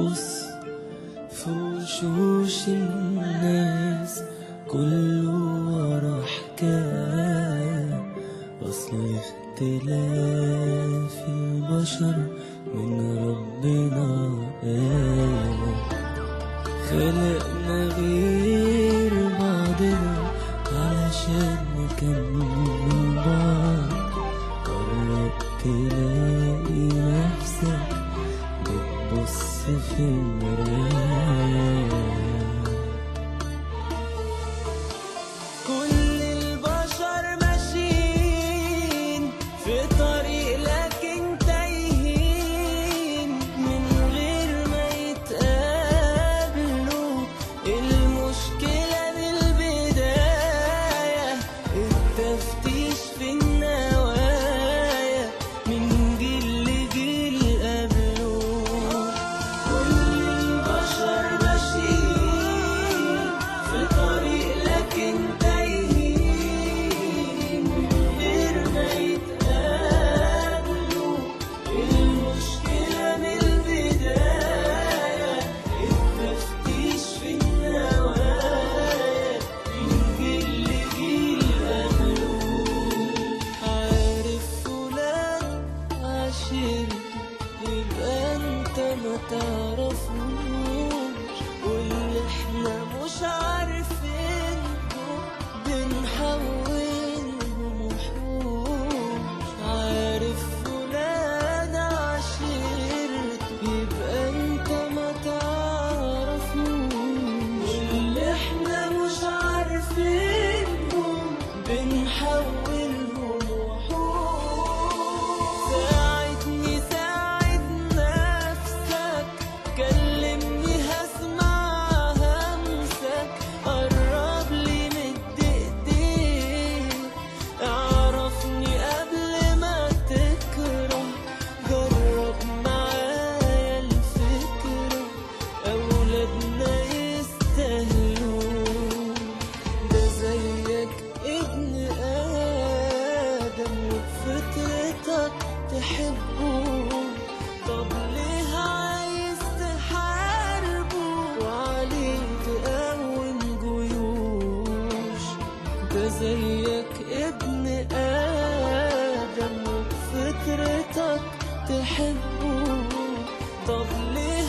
بص في وشوش الناس كله ورا حكاية، أصل اختلاف البشر من ربنا آية. خلقنا غير بعضنا علشان نكمل بعض، قرب تلاقي نفسك بتبص في المراية. كل البشر ماشيين في طريق لكن تايهين من غير ما يتقابلوا. المشكلة بالبداية التفتيش في النوايا من جيل لجيل قبله. كل البشر ماشيين في طريق لكن تايهين من غير ما يتقابلوا. المشكلة من البداية التفتيش في النوايا من جيل لجيل قبله. عارف فلان عشيرته يبقى انت ما تعرفوش، واللي احنا مش عارفينهم بنحولهم وحوش. عارف فلان عشيرته يبقى انت ما تعرفوش، واللي احنا مش عارفينهم بنحولهم وحوش. ساعدني ساعد نفسك، كلمني هسمع همسك، قرب لي مد ايديك، اعرفني قبل ما تكره، جرب معايا الفكرة، أولادنا يستاهلوا. ده زيك ابن آدم وبفطرتك تحبه، طب ليه عايز تحاربه وعليه تقوم جيوش؟ ده زيك ابن آدم وبفطرتك تحبه، طب ليه